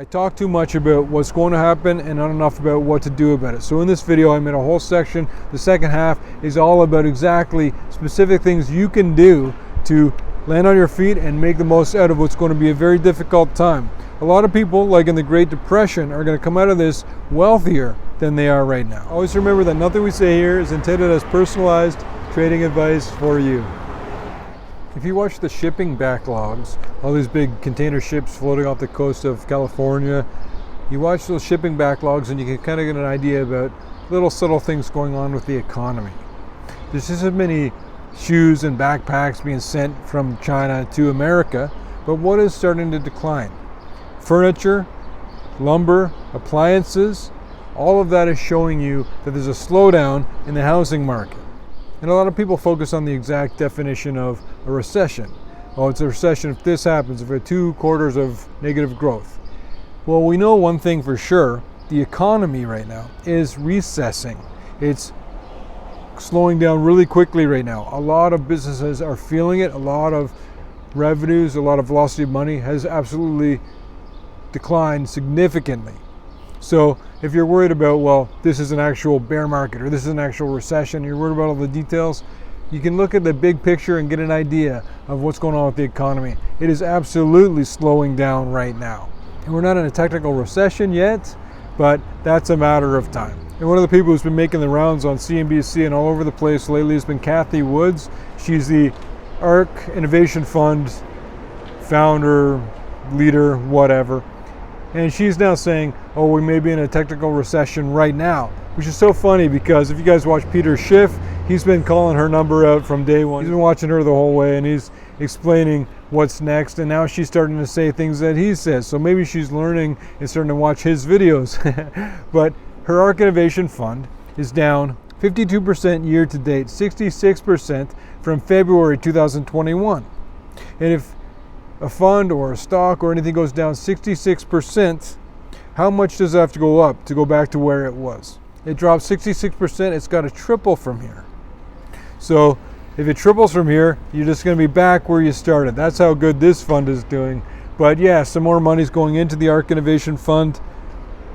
I talk too much about what's going to happen and not enough about what to do about it. So in this video I made a whole section. The second half is all about exactly specific things you can do to land on your feet and make the most out of what's going to be a very difficult time. A lot of people, like in the Great Depression, are going to come out of this wealthier than they are right now. Always remember that nothing we say here is intended as personalized trading advice for you. If you watch the shipping backlogs, all these big container ships floating off the coast of California, you watch those shipping backlogs and you can kind of get an idea about little subtle things going on with the economy. There's just as many shoes and backpacks being sent from China to America, but what is starting to decline? Furniture, lumber, appliances, all of that is showing you that there's a slowdown in the housing market. And a lot of people focus on the exact definition of a recession. Oh, it's a recession if this happens, if we have 2 quarters of negative growth. Well, we know one thing for sure, the economy right now is recessing. It's slowing down really quickly right now. A lot of businesses are feeling it. A lot of revenues, a lot of velocity of money has absolutely declined significantly. So if you're worried about, well, this is an actual bear market or this is an actual recession, you're worried about all the details, you can look at the big picture and get an idea of what's going on with the economy. It is absolutely slowing down right now. And we're not in a technical recession yet, but that's a matter of time. And one of the people who's been making the rounds on CNBC and all over the place lately has been Cathie Woods. She's the ARC Innovation Fund founder, leader, whatever. And she's now saying, oh, we may be in a technical recession right now, which is so funny because if you guys watch Peter Schiff, he's been calling her number out from day one. He's been watching her the whole way and he's explaining what's next. And now she's starting to say things that he says. So maybe she's learning and starting to watch his videos. But her ARC Innovation Fund is down 52% year to date, 66% from February 2021. And if a fund or a stock or anything goes down 66%, how much does it have to go up to go back to where it was? It drops 66%, it's got to triple from here. So if it triples from here, you're just going to be back where you started. That's how good this fund is doing. But yeah, some more money's going into the ARC Innovation Fund.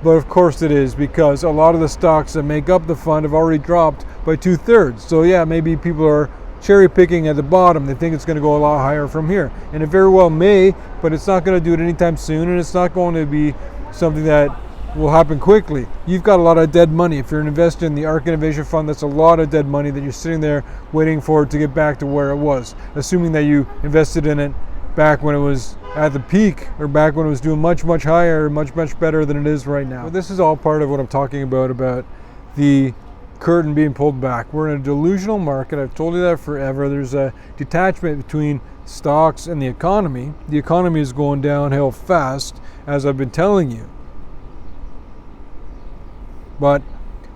But of course it is, because a lot of the stocks that make up the fund have already dropped by 2/3. So yeah, maybe people are cherry picking at the bottom. They think it's going to go a lot higher from here. And it very well may, but it's not going to do it anytime soon, and it's not going to be something that will happen quickly. You've got a lot of dead money. If you're an investor in the ARC Innovation Fund, that's a lot of dead money that you're sitting there waiting for it to get back to where it was, assuming that you invested in it back when it was at the peak or back when it was doing much, much higher, much, much better than it is right now. But this is all part of what I'm talking about the curtain being pulled back. We're in a delusional market. I've told you that forever. There's a detachment between stocks and the economy. The economy is going downhill fast, as I've been telling you. But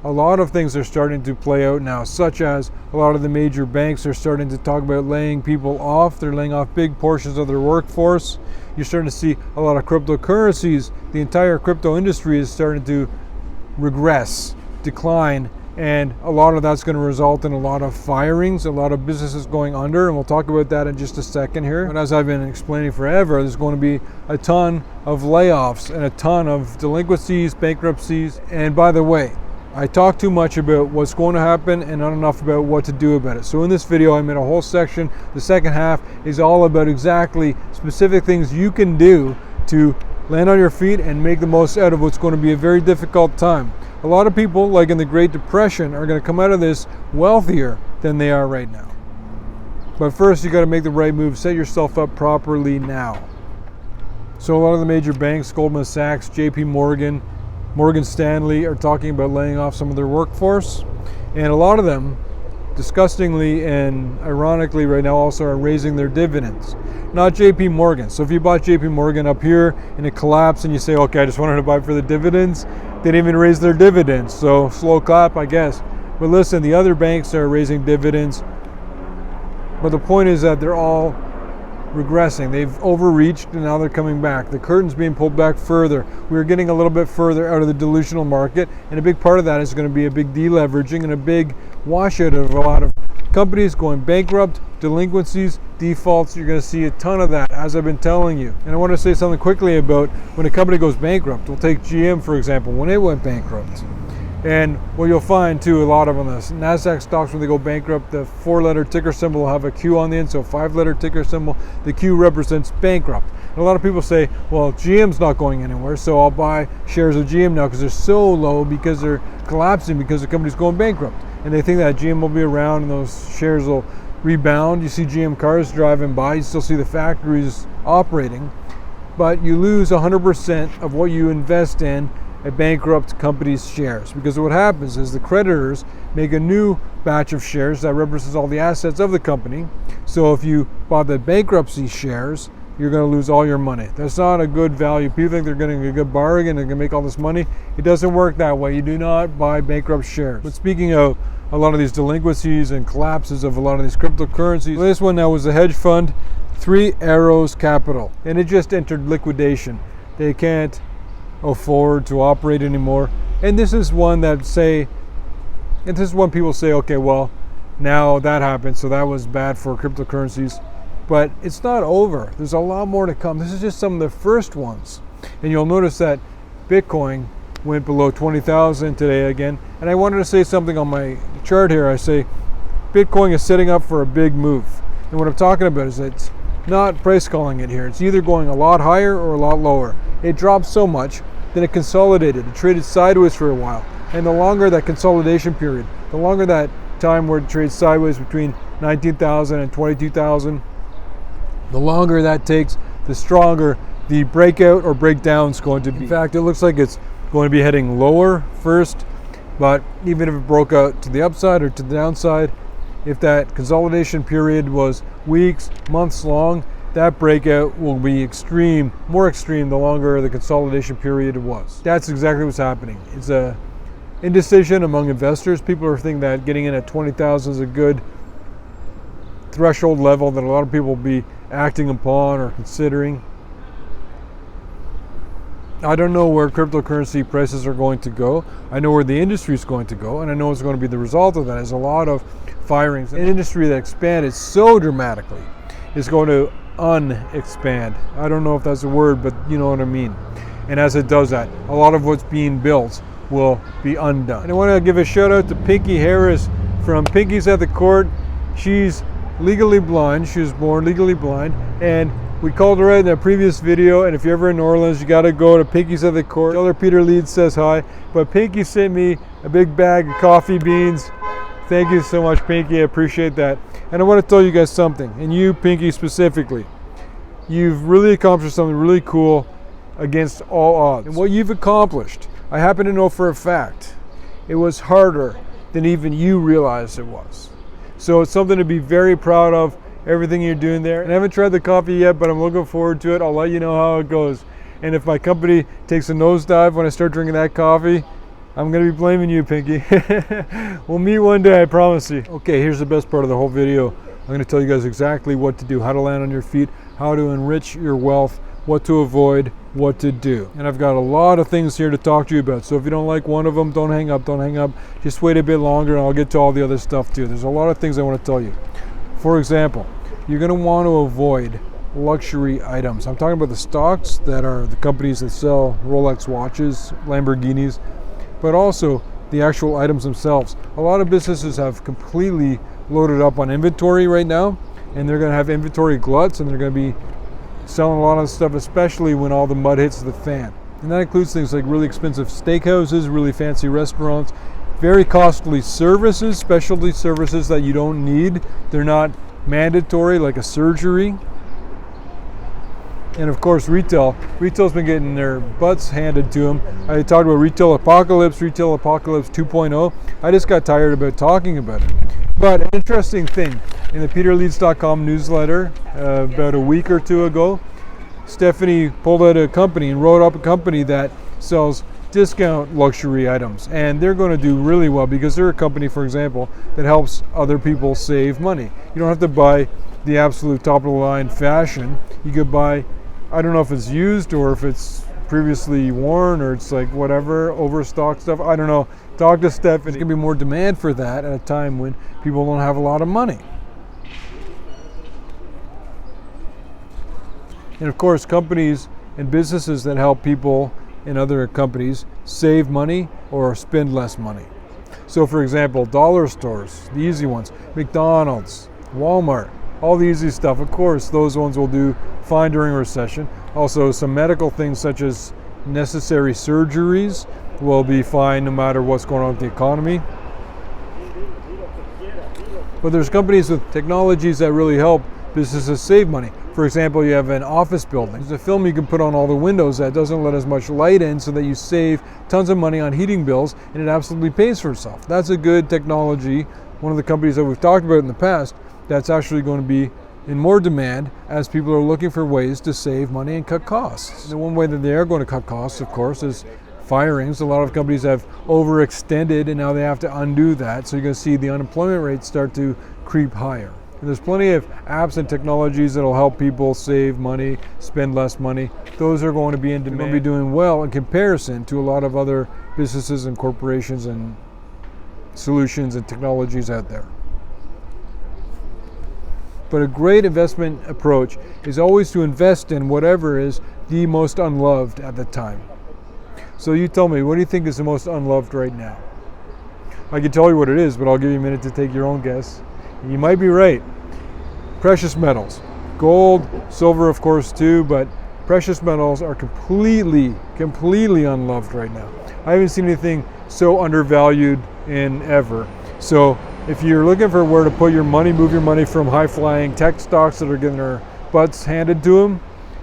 a lot of things are starting to play out now, such as a lot of the major banks are starting to talk about laying people off. They're laying off big portions of their workforce. You're starting to see a lot of cryptocurrencies. The entire crypto industry is starting to regress, decline, and a lot of that's going to result in a lot of firings, a lot of businesses going under, and we'll talk about that in just a second here. But as I've been explaining forever, there's going to be a ton of layoffs and a ton of delinquencies, bankruptcies. And by the way, I talk too much about what's going to happen and not enough about what to do about it. So in this video I made a whole section. The second half is all about exactly specific things you can do to land on your feet and make the most out of what's going to be a very difficult time. A lot of people, like in the Great Depression, are going to come out of this wealthier than they are right now. But first, you got to make the right move. Set yourself up properly now. So a lot of the major banks, Goldman Sachs, JP Morgan, Morgan Stanley, are talking about laying off some of their workforce. And a lot of them, disgustingly and ironically right now, also are raising their dividends. Not JP Morgan. So if you bought JP Morgan up here and it collapsed and you say, okay, I just wanted to buy for the dividends, they didn't even raise their dividends. So slow clap, I guess. But listen, the other banks are raising dividends. But the point is that they're all regressing. They've overreached and now they're coming back. The curtain's being pulled back further. We're getting a little bit further out of the delusional market, and a big part of that is going to be a big deleveraging and a big washout of a lot of companies going bankrupt, delinquencies, defaults. You're going to see a ton of that, as I've been telling you. And I want to say something quickly about when a company goes bankrupt. We'll take GM, for example, when it went bankrupt. And what you'll find too, a lot of on the NASDAQ stocks, when they go bankrupt, the 4-letter ticker symbol will have a Q on the end, so 5-letter ticker symbol, the Q represents bankrupt. And a lot of people say, well, GM's not going anywhere, so I'll buy shares of GM now because they're so low, because they're collapsing, because the company's going bankrupt. And they think that GM will be around and those shares will rebound. You see GM cars driving by, you still see the factories operating, but you lose 100% of what you invest in a bankrupt company's shares, because what happens is the creditors make a new batch of shares that represents all the assets of the company. So if you bought the bankruptcy shares, you're going to lose all your money. That's not a good value. People think they're getting a good bargain and going to make all this money. It doesn't work that way. You do not buy bankrupt shares. But speaking of a lot of these delinquencies and collapses of a lot of these cryptocurrencies, this one now was a hedge fund, 3 Arrows Capital, and it just entered liquidation. They can't afford to operate anymore. And this is one that people say, okay, well, now that happened, so that was bad for cryptocurrencies. But it's not over. There's a lot more to come. This is just some of the first ones. And you'll notice that Bitcoin went below 20,000 today again. And I wanted to say something on my chart here. I say Bitcoin is setting up for a big move. And what I'm talking about is it's not price calling it here. It's either going a lot higher or a lot lower. It dropped so much, then it consolidated. It traded sideways for a while. And the longer that consolidation period, the longer that time where it trades sideways between 19,000 and 22,000, the longer that takes, the stronger the breakout or breakdown is going to be. In fact, it looks like it's going to be heading lower first, but even if it broke out to the upside or to the downside, if that consolidation period was weeks, months long, that breakout will be more extreme the longer the consolidation period was. That's exactly what's happening. It's a indecision among investors. People are thinking that getting in at 20,000 is a good threshold level that a lot of people will be acting upon or considering. I don't know where cryptocurrency prices are going to go. I know where the industry is going to go, and I know what's going to be the result of that is a lot of firings. An industry that expanded so dramatically is going to unexpand. I don't know if that's a word, but you know what I mean. And as it does that, a lot of what's being built will be undone. And I want to give a shout out to Pinky Harris from Pinky's at the Court. She's legally blind. She was born legally blind, and we called her out in a previous video. And if you're ever in New Orleans, you got to go to Pinky's at the Court. Tell her Peter Leeds says hi. But Pinky sent me a big bag of coffee beans. Thank you so much, Pinky. I appreciate that. And I want to tell you guys something, and you, Pinky, specifically. You've really accomplished something really cool against all odds. And what you've accomplished, I happen to know for a fact, it was harder than even you realized it was. So it's something to be very proud of, everything you're doing there. And I haven't tried the coffee yet, but I'm looking forward to it. I'll let you know how it goes. And if my company takes a nosedive when I start drinking that coffee, I'm going to be blaming you, Pinky. We'll meet one day, I promise you. Okay, here's the best part of the whole video. I'm going to tell you guys exactly what to do, how to land on your feet, how to enrich your wealth, what to avoid, what to do. And I've got a lot of things here to talk to you about. So if you don't like one of them, don't hang up, don't hang up. Just wait a bit longer and I'll get to all the other stuff too. There's a lot of things I want to tell you. For example, you're going to want to avoid luxury items. I'm talking about the stocks that are the companies that sell Rolex watches, Lamborghinis, but also the actual items themselves. A lot of businesses have completely loaded up on inventory right now, and they're going to have inventory gluts, and they're going to be selling a lot of stuff, especially when all the mud hits the fan. And that includes things like really expensive steakhouses, really fancy restaurants, very costly services, specialty services that you don't need. They're not mandatory, like a surgery. And of course, retail. Retail's been getting their butts handed to them. I talked about Retail Apocalypse 2.0. I just got tired about talking about it. But an interesting thing, in the peterleeds.com newsletter about a week or two ago, Stephanie pulled out a company and wrote up a company that sells discount luxury items. And they're going to do really well because they're a company, for example, that helps other people save money. You don't have to buy the absolute top of the line fashion. You could buy, I don't know if it's used or if it's previously worn or it's like whatever, overstock stuff. I don't know. Talk to Stephanie. There's going to be more demand for that at a time when people don't have a lot of money. And of course, companies and businesses that help people in other companies save money or spend less money. So for example, dollar stores, the easy ones, McDonald's, Walmart, all the easy stuff. Of course, those ones will do fine during a recession. Also, some medical things such as necessary surgeries will be fine no matter what's going on with the economy. But there's companies with technologies that really help businesses save money. For example, you have an office building. There's a film you can put on all the windows that doesn't let as much light in so that you save tons of money on heating bills and it absolutely pays for itself. That's a good technology. One of the companies that we've talked about in the past that's actually going to be in more demand as people are looking for ways to save money and cut costs. The one way that they are going to cut costs, of course, is firings. A lot of companies have overextended and now they have to undo that. So you're going to see the unemployment rate start to creep higher. And there's plenty of apps and technologies that will help people save money, spend less money. Those are going to be in demand. They're going to be doing well in comparison to a lot of other businesses and corporations and solutions and technologies out there. But a great investment approach is always to invest in whatever is the most unloved at the time. So you tell me, what do you think is the most unloved right now? I can tell you what it is, but I'll give you a minute to take your own guess. You might be right. Precious metals. Gold, silver of course too, but precious metals are completely unloved right now. I haven't seen anything so undervalued in ever. So if you're looking for where to put your money, move your money from high-flying tech stocks that are getting their butts handed to them,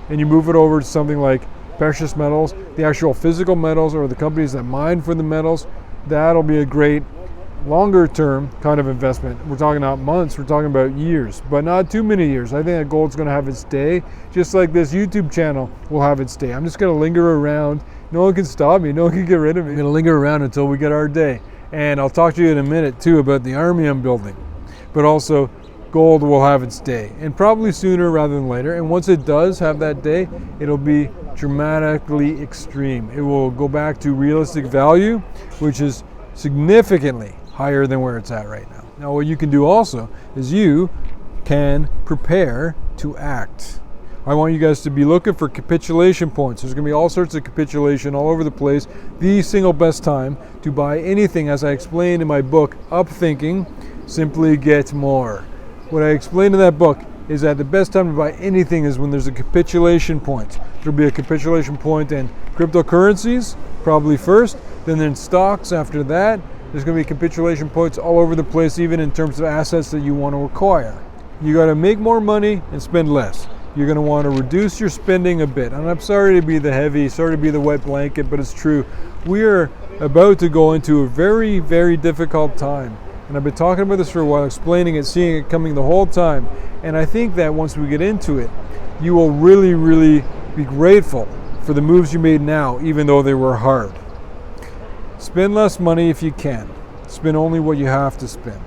and you move it over to something like precious metals, the actual physical metals or the companies that mine for the metals, that'll be a great longer term kind of investment. We're talking about months, we're talking about years, but not too many years. I think that gold's going to have its day, just like this YouTube channel will have its day. I'm just going to linger around. No one can stop me, no one can get rid of me. I'm going to linger around until we get our day. And I'll talk to you in a minute too about the army I'm building. But also, gold will have its day, and probably sooner rather than later. And once it does have that day, it'll be dramatically extreme. It will go back to realistic value, which is significantly higher than where it's at right now. Now what you can do also is you can prepare to act. I want you guys to be looking for capitulation points. There's going to be all sorts of capitulation all over the place. The single best time to buy anything, as I explained in my book, Up Thinking, Simply Get More. What I explained in that book is that the best time to buy anything is when there's a capitulation point. There'll be a capitulation point in cryptocurrencies, probably first, then in stocks after that. There's going to be capitulation points all over the place, even in terms of assets that you want to acquire. You got to make more money and spend less. You're going to want to reduce your spending a bit. And I'm sorry to be the heavy, sorry to be the wet blanket, but it's true. We are about to go into a very difficult time. And I've been talking about this for a while, explaining it, seeing it coming the whole time. And I think that once we get into it, you will really be grateful for the moves you made now, even though they were hard. Spend less money if you can. Spend only what you have to spend.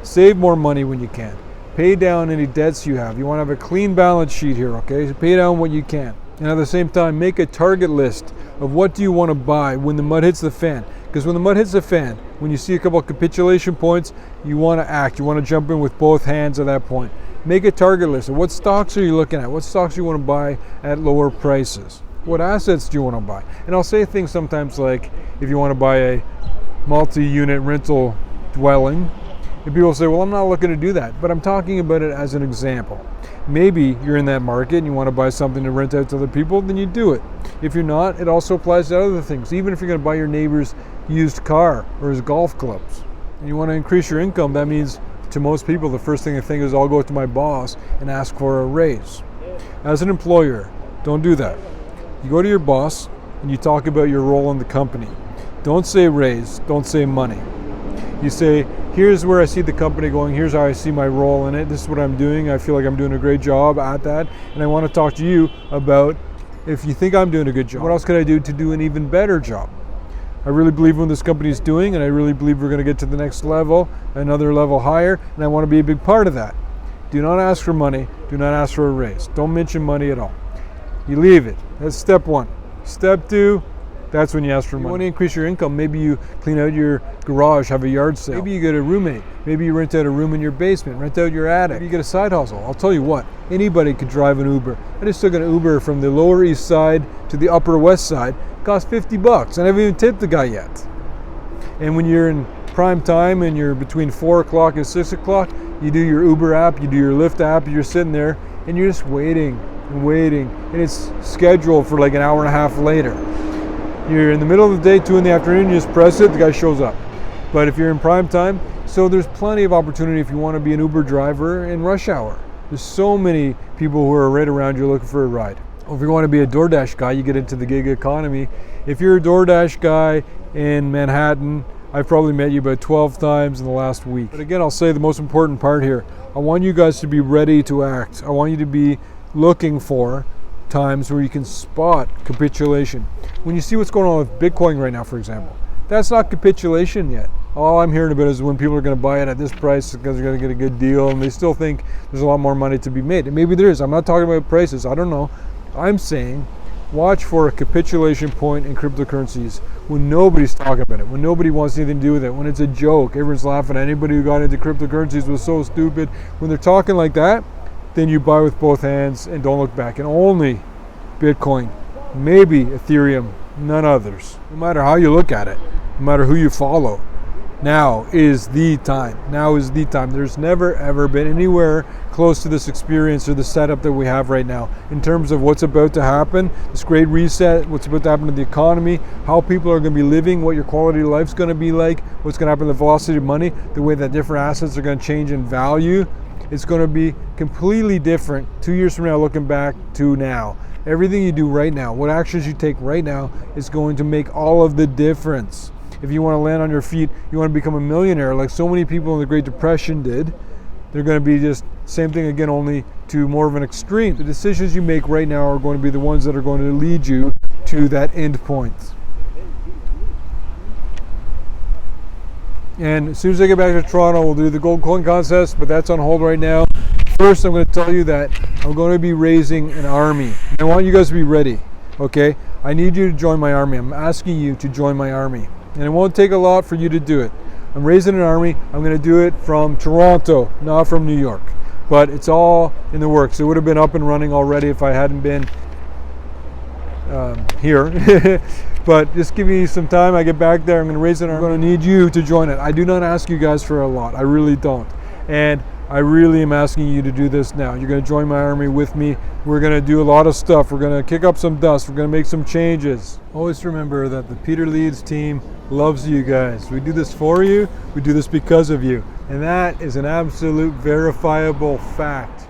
Save more money when you can. Pay down any debts you have. You want to have a clean balance sheet here, okay? So pay down what you can. And at the same time, make a target list of what do you want to buy when the mud hits the fan. Because when the mud hits the fan, when you see a couple of capitulation points, you want to act. You want to jump in with both hands at that point. Make a target list of what stocks are you looking at? What stocks you want to buy at lower prices? What assets do you want to buy? And I'll say things sometimes like, if you want to buy a multi-unit rental dwelling, and people say, well, I'm not looking to do that, but I'm talking about it as an example. Maybe you're in that market and you want to buy something to rent out to other people, then you do it. If you're not, it also applies to other things. Even if you're going to buy your neighbor's used car or his golf clubs, and you want to increase your income, that means to most people, the first thing they think is, I'll go to my boss and ask for a raise. As an employer, don't do that. You go to your boss and you talk about your role in the company. Don't say raise, don't say money. You say, here's where I see the company going, here's how I see my role in it, this is what I'm doing, I feel like I'm doing a great job at that, and I want to talk to you about if you think I'm doing a good job, what else could I do to do an even better job? I really believe in what this company is doing, and I really believe we're going to get to the next level, another level higher, and I want to be a big part of that. Do not ask for money, do not ask for a raise. Don't mention money at all. You leave it. That's step one. Step two, That's when you ask for money. You want to increase your income, maybe you clean out your garage, have a yard sale. Maybe you get a roommate. Maybe you rent out a room in your basement, rent out your attic. Maybe you get a side hustle. I'll tell you what, anybody could drive an Uber. I just took an Uber from the Lower East Side to the Upper West Side. It cost $50, and I haven't even tipped the guy yet. And when you're in prime time and you're between 4 o'clock and 6 o'clock, you do your Uber app, you do your Lyft app, you're sitting there and you're just waiting and waiting, and it's scheduled for like an hour and a half later. You're in the middle of the day, 2 in the afternoon, you just press it, the guy shows up. But if you're in prime time, so there's plenty of opportunity if you want to be an Uber driver in rush hour. There's so many people who are right around you looking for a ride. Or if you want to be a DoorDash guy, you get into the gig economy. If you're a DoorDash guy in Manhattan, I've probably met you about 12 times in the last week. But again, I'll say the most important part here. I want you guys to be ready to act. I want you to be looking for times where you can spot capitulation. When you see what's going on with Bitcoin right now, for example, that's not capitulation yet. All I'm hearing about is when people are going to buy it at this price because they're going to get a good deal, and they still think there's a lot more money to be made. And maybe there is. I'm not talking about prices. I don't know. I'm saying watch for a capitulation point in cryptocurrencies when nobody's talking about it, when nobody wants anything to do with it, when it's a joke, everyone's laughing at anybody who got into cryptocurrencies was so stupid. When they're talking like that, then you buy with both hands and don't look back. And only Bitcoin, maybe Ethereum, none others. No matter how you look at it, no matter who you follow, now is the time. Now is the time. There's never ever been anywhere close to this experience or the setup that we have right now in terms of what's about to happen, this great reset, what's about to happen to the economy, how people are going to be living, what your quality of life is going to be like, what's going to happen to the velocity of money, the way that different assets are going to change in value. It's going to be completely different 2 years from now looking back to now. Everything you do right now, what actions you take right now is going to make all of the difference. If you want to land on your feet, you want to become a millionaire like so many people in the Great Depression did, they're going to be just same thing again, only to more of an extreme. The decisions you make right now are going to be the ones that are going to lead you to that end point. And as soon as I get back to Toronto, we'll do the gold coin contest, but that's on hold right now. First, I'm going to tell you that I'm going to be raising an army. I want you guys to be ready, okay? I need you to join my army. I'm asking you to join my army. And it won't take a lot for you to do it. I'm raising an army. I'm going to do it from Toronto, not from New York. But it's all in the works. It would have been up and running already if I hadn't been here. But just give me some time. I get back there. I'm going to raise an army. I'm going to need you to join it. I do not ask you guys for a lot. I really don't. And I really am asking you to do this now. You're going to join my army with me. We're going to do a lot of stuff. We're going to kick up some dust. We're going to make some changes. Always remember that the Peter Leeds team loves you guys. We do this for you. We do this because of you. And that is an absolute verifiable fact.